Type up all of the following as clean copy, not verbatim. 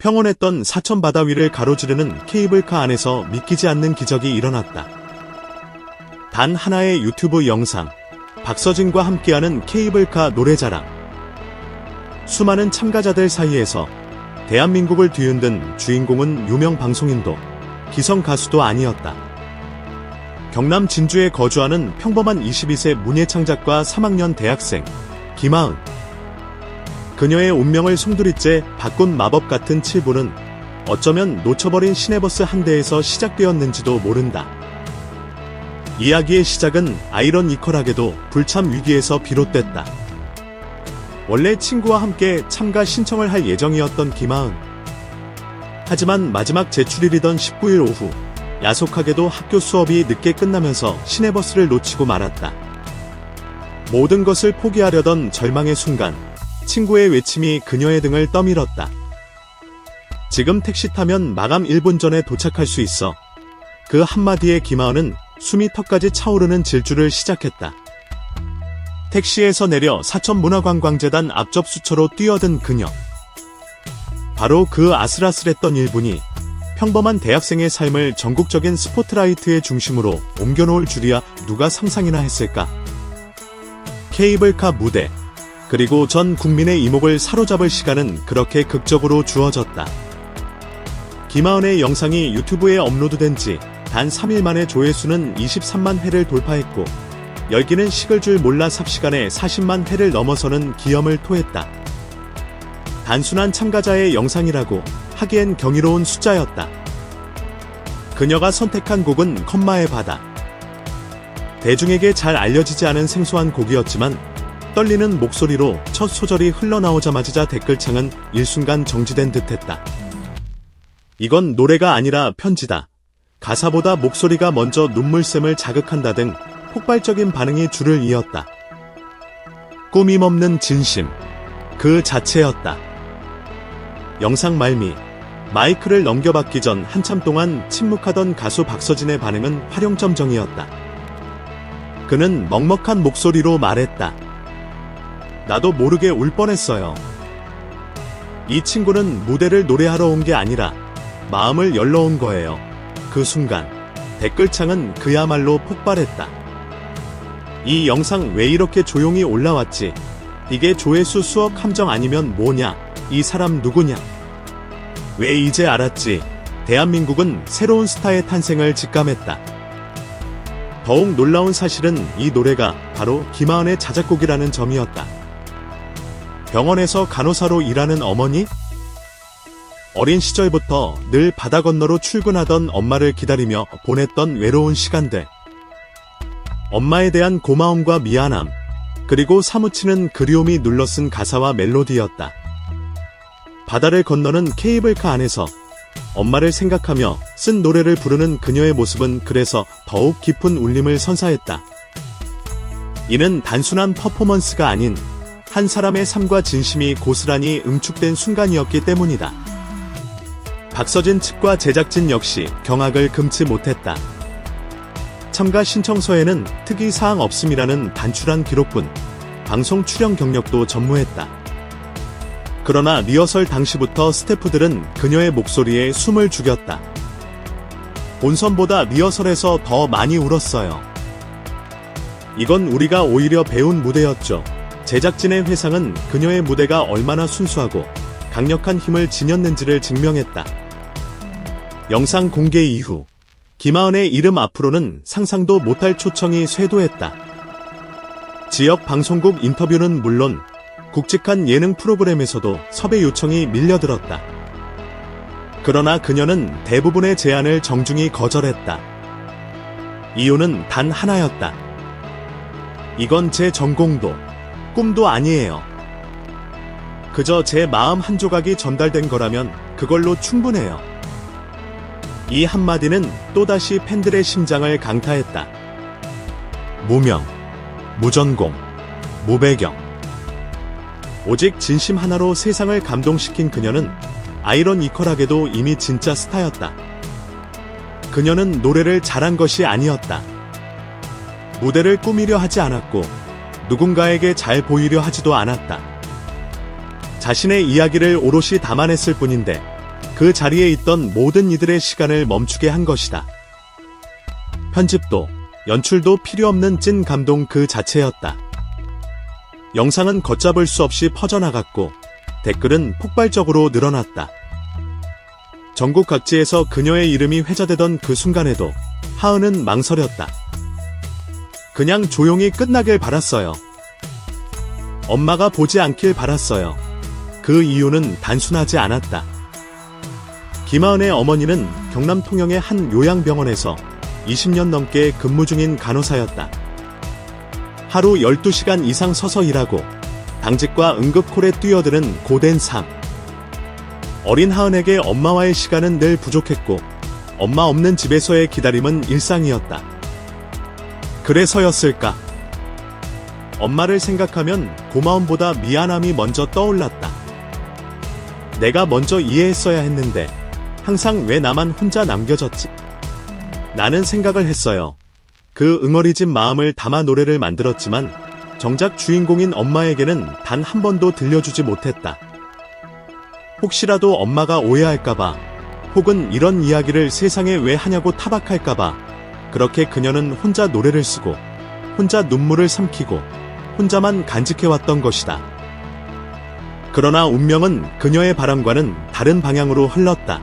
평온했던 사천 바다 위를 가로지르는 케이블카 안에서 믿기지 않는 기적이 일어났다. 단 하나의 유튜브 영상, 박서진과 함께하는 케이블카 노래자랑. 수많은 참가자들 사이에서 대한민국을 뒤흔든 주인공은 유명 방송인도 기성 가수도 아니었다. 경남 진주에 거주하는 평범한 22세 문예창작과 3학년 대학생 김하은. 그녀의 운명을 송두리째 바꾼 마법 같은 7부는 어쩌면 놓쳐버린 시내버스 한 대에서 시작되었는지도 모른다. 이야기의 시작은 아이러니컬하게도 불참 위기에서 비롯됐다. 원래 친구와 함께 참가 신청을 할 예정이었던 김하은. 하지만 마지막 제출일이던 19일 오후 야속하게도 학교 수업이 늦게 끝나면서 시내버스를 놓치고 말았다. 모든 것을 포기하려던 절망의 순간 친구의 외침이 그녀의 등을 떠밀었다. 지금 택시 타면 마감 1분 전에 도착할 수 있어. 그 한마디에 김하은은 숨이 턱까지 차오르는 질주를 시작했다. 택시에서 내려 사천문화관광재단 앞접수처로 뛰어든 그녀. 바로 그 아슬아슬했던 1분이 평범한 대학생의 삶을 전국적인 스포트라이트의 중심으로 옮겨놓을 줄이야 누가 상상이나 했을까. 케이블카 무대, 그리고 전 국민의 이목을 사로잡을 시간은 그렇게 극적으로 주어졌다. 김하은의 영상이 유튜브에 업로드된 지 단 3일 만에 조회수는 23만 회를 돌파했고 열기는 식을 줄 몰라 삽시간에 40만 회를 넘어서는 기염을 토했다. 단순한 참가자의 영상이라고 하기엔 경이로운 숫자였다. 그녀가 선택한 곡은 컴마의 바다. 대중에게 잘 알려지지 않은 생소한 곡이었지만 떨리는 목소리로 첫 소절이 흘러나오자마자 댓글창은 일순간 정지된 듯했다. 이건 노래가 아니라 편지다. 가사보다 목소리가 먼저 눈물샘을 자극한다 등 폭발적인 반응이 줄을 이었다. 꾸밈없는 진심, 그 자체였다. 영상 말미, 마이크를 넘겨받기 전 한참 동안 침묵하던 가수 박서진의 반응은 화룡점정이었다. 그는 먹먹한 목소리로 말했다. 나도 모르게 울 뻔했어요. 이 친구는 무대를 노래하러 온 게 아니라 마음을 열러 온 거예요. 그 순간 댓글창은 그야말로 폭발했다. 이 영상 왜 이렇게 조용히 올라왔지? 이게 조회수 수억 함정 아니면 뭐냐? 이 사람 누구냐? 왜 이제 알았지? 대한민국은 새로운 스타의 탄생을 직감했다. 더욱 놀라운 사실은 이 노래가 바로 김하은의 자작곡이라는 점이었다. 병원에서 간호사로 일하는 어머니? 어린 시절부터 늘 바다 건너로 출근하던 엄마를 기다리며 보냈던 외로운 시간들. 엄마에 대한 고마움과 미안함, 그리고 사무치는 그리움이 눌러쓴 가사와 멜로디였다. 바다를 건너는 케이블카 안에서 엄마를 생각하며 쓴 노래를 부르는 그녀의 모습은 그래서 더욱 깊은 울림을 선사했다. 이는 단순한 퍼포먼스가 아닌 한 사람의 삶과 진심이 고스란히 응축된 순간이었기 때문이다. 박서진 측과 제작진 역시 경악을 금치 못했다. 참가 신청서에는 특이사항 없음이라는 단출한 기록뿐, 방송 출연 경력도 전무했다. 그러나 리허설 당시부터 스태프들은 그녀의 목소리에 숨을 죽였다. 본선보다 리허설에서 더 많이 울었어요. 이건 우리가 오히려 배운 무대였죠. 제작진의 회상은 그녀의 무대가 얼마나 순수하고 강력한 힘을 지녔는지를 증명했다. 영상 공개 이후 김하은의 이름 앞으로는 상상도 못할 초청이 쇄도했다. 지역 방송국 인터뷰는 물론 굵직한 예능 프로그램에서도 섭외 요청이 밀려들었다. 그러나 그녀는 대부분의 제안을 정중히 거절했다. 이유는 단 하나였다. 이건 제 전공도 꿈도 아니에요. 그저 제 마음 한 조각이 전달된 거라면 그걸로 충분해요. 이 한마디는 또다시 팬들의 심장을 강타했다. 무명, 무전공, 무배경. 오직 진심 하나로 세상을 감동시킨 그녀는 아이러니컬하게도 이미 진짜 스타였다. 그녀는 노래를 잘한 것이 아니었다. 무대를 꾸미려 하지 않았고 누군가에게 잘 보이려 하지도 않았다. 자신의 이야기를 오롯이 담아냈을 뿐인데 그 자리에 있던 모든 이들의 시간을 멈추게 한 것이다. 편집도, 연출도 필요 없는 찐 감동 그 자체였다. 영상은 걷잡을 수 없이 퍼져나갔고 댓글은 폭발적으로 늘어났다. 전국 각지에서 그녀의 이름이 회자되던 그 순간에도 하은은 망설였다. 그냥 조용히 끝나길 바랐어요. 엄마가 보지 않길 바랐어요. 그 이유는 단순하지 않았다. 김하은의 어머니는 경남 통영의 한 요양병원에서 20년 넘게 근무 중인 간호사였다. 하루 12시간 이상 서서 일하고 당직과 응급콜에 뛰어드는 고된 삶. 어린 하은에게 엄마와의 시간은 늘 부족했고 엄마 없는 집에서의 기다림은 일상이었다. 그래서였을까? 엄마를 생각하면 고마움보다 미안함이 먼저 떠올랐다. 내가 먼저 이해했어야 했는데 항상 왜 나만 혼자 남겨졌지? 나는 생각을 했어요. 그 응어리진 마음을 담아 노래를 만들었지만 정작 주인공인 엄마에게는 단 한 번도 들려주지 못했다. 혹시라도 엄마가 오해할까봐, 혹은 이런 이야기를 세상에 왜 하냐고 타박할까봐 그렇게 그녀는 혼자 노래를 쓰고 혼자 눈물을 삼키고 혼자만 간직해왔던 것이다. 그러나 운명은 그녀의 바람과는 다른 방향으로 흘렀다.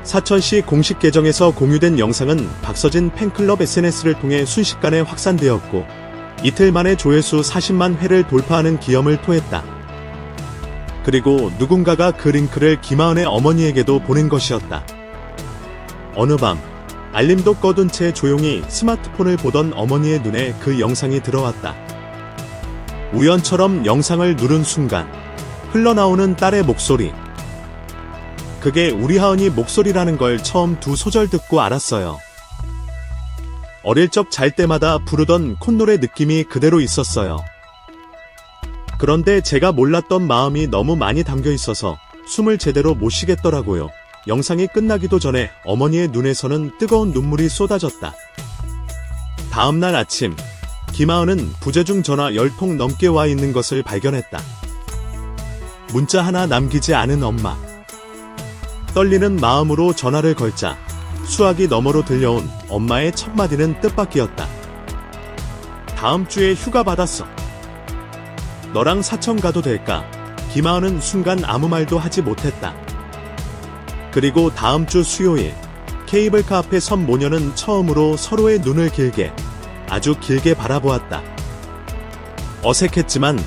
사천시 공식 계정에서 공유된 영상은 박서진 팬클럽 SNS를 통해 순식간에 확산되었고 이틀 만에 조회수 40만 회를 돌파하는 기염을 토했다. 그리고 누군가가 그 링크를 김하은의 어머니에게도 보낸 것이었다. 어느 밤 알림도 꺼둔 채 조용히 스마트폰을 보던 어머니의 눈에 그 영상이 들어왔다. 우연처럼 영상을 누른 순간 흘러나오는 딸의 목소리. 그게 우리 하은이 목소리라는 걸 처음 두 소절 듣고 알았어요. 어릴 적 잘 때마다 부르던 콧노래 느낌이 그대로 있었어요. 그런데 제가 몰랐던 마음이 너무 많이 담겨 있어서 숨을 제대로 못 쉬겠더라고요. 영상이 끝나기도 전에 어머니의 눈에서는 뜨거운 눈물이 쏟아졌다. 다음날 아침, 김하은은 부재중 전화 10통 넘게 와 있는 것을 발견했다. 문자 하나 남기지 않은 엄마. 떨리는 마음으로 전화를 걸자 수화기 너머로 들려온 엄마의 첫 마디는 뜻밖이었다. 다음 주에 휴가 받았어. 너랑 사천 가도 될까? 김하은은 순간 아무 말도 하지 못했다. 그리고 다음 주 수요일, 케이블카 앞에 선 모녀는 처음으로 서로의 눈을 길게, 아주 길게 바라보았다. 어색했지만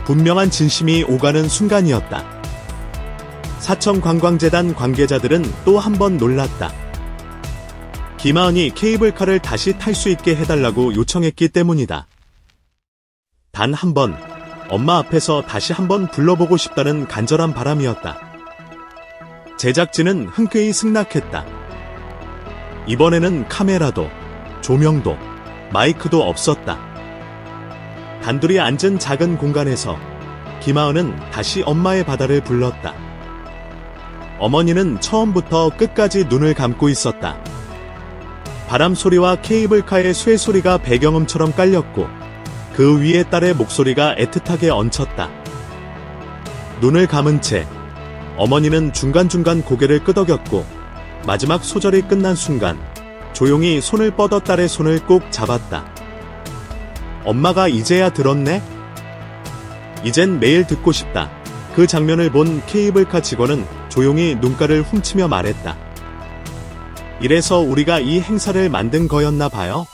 분명한 진심이 오가는 순간이었다. 사천관광재단 관계자들은 또 한 번 놀랐다. 김하은이 케이블카를 다시 탈 수 있게 해달라고 요청했기 때문이다. 단 한 번, 엄마 앞에서 다시 한번 불러보고 싶다는 간절한 바람이었다. 제작진은 흔쾌히 승낙했다. 이번에는 카메라도, 조명도, 마이크도 없었다. 단둘이 앉은 작은 공간에서 김하은은 다시 엄마의 바다를 불렀다. 어머니는 처음부터 끝까지 눈을 감고 있었다. 바람 소리와 케이블카의 쇠소리가 배경음처럼 깔렸고 그 위에 딸의 목소리가 애틋하게 얹혔다. 눈을 감은 채 어머니는 중간중간 고개를 끄덕였고 마지막 소절이 끝난 순간 조용히 손을 뻗어 딸의 손을 꼭 잡았다. 엄마가 이제야 들었네? 이젠 매일 듣고 싶다. 그 장면을 본 케이블카 직원은 조용히 눈가를 훔치며 말했다. 이래서 우리가 이 행사를 만든 거였나 봐요.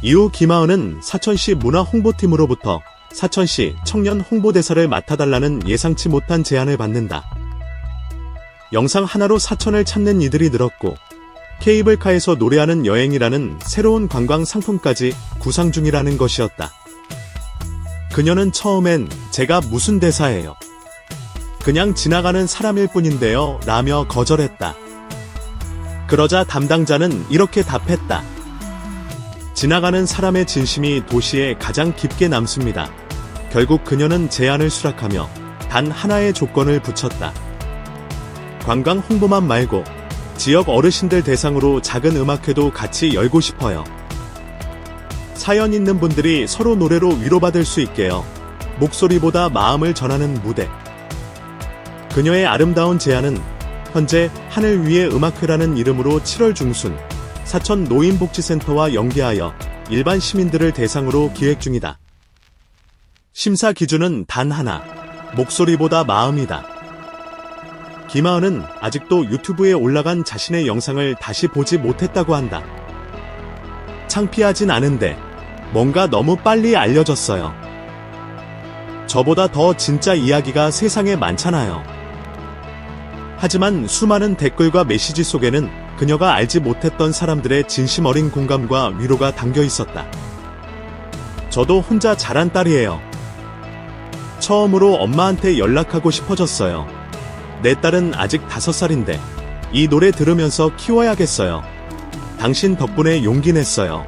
이후 김하은은 사천시 문화홍보팀으로부터 사천시 청년 홍보대사를 맡아달라는 예상치 못한 제안을 받는다. 영상 하나로 사천을 찾는 이들이 늘었고 케이블카에서 노래하는 여행이라는 새로운 관광 상품까지 구상 중이라는 것이었다. 그녀는 처음엔 제가 무슨 대사예요? 그냥 지나가는 사람일 뿐인데요 라며 거절했다. 그러자 담당자는 이렇게 답했다. 지나가는 사람의 진심이 도시에 가장 깊게 남습니다. 결국 그녀는 제안을 수락하며 단 하나의 조건을 붙였다. 관광 홍보만 말고 지역 어르신들 대상으로 작은 음악회도 같이 열고 싶어요. 사연 있는 분들이 서로 노래로 위로받을 수 있게요. 목소리보다 마음을 전하는 무대. 그녀의 아름다운 제안은 현재 하늘 위의 음악회라는 이름으로 7월 중순 사천 노인복지센터와 연계하여 일반 시민들을 대상으로 기획 중이다. 심사 기준은 단 하나, 목소리보다 마음이다. 김하은은 아직도 유튜브에 올라간 자신의 영상을 다시 보지 못했다고 한다. 창피하진 않은데 뭔가 너무 빨리 알려졌어요. 저보다 더 진짜 이야기가 세상에 많잖아요. 하지만 수많은 댓글과 메시지 속에는 그녀가 알지 못했던 사람들의 진심 어린 공감과 위로가 담겨 있었다. 저도 혼자 자란 딸이에요. 처음으로 엄마한테 연락하고 싶어졌어요. 내 딸은 아직 5살인데 이 노래 들으면서 키워야겠어요. 당신 덕분에 용기 냈어요.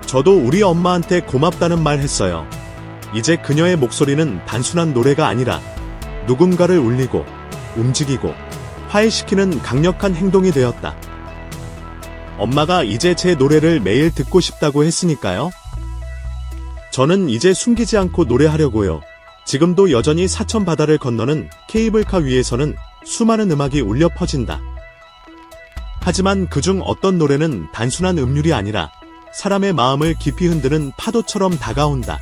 저도 우리 엄마한테 고맙다는 말 했어요. 이제 그녀의 목소리는 단순한 노래가 아니라 누군가를 울리고 움직이고 화해시키는 강력한 행동이 되었다. 엄마가 이제 제 노래를 매일 듣고 싶다고 했으니까요. 저는 이제 숨기지 않고 노래하려고요. 지금도 여전히 사천 바다를 건너는 케이블카 위에서는 수많은 음악이 울려 퍼진다. 하지만 그중 어떤 노래는 단순한 음률이 아니라 사람의 마음을 깊이 흔드는 파도처럼 다가온다.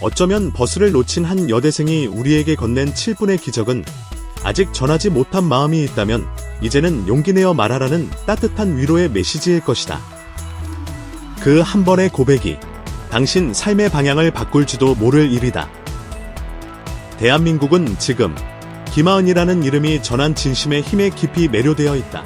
어쩌면 버스를 놓친 한 여대생이 우리에게 건넨 7분의 기적은 아직 전하지 못한 마음이 있다면 이제는 용기 내어 말하라는 따뜻한 위로의 메시지일 것이다. 그 한 번의 고백이 당신 삶의 방향을 바꿀지도 모를 일이다. 대한민국은 지금 김하은이라는 이름이 전한 진심의 힘에 깊이 매료되어 있다.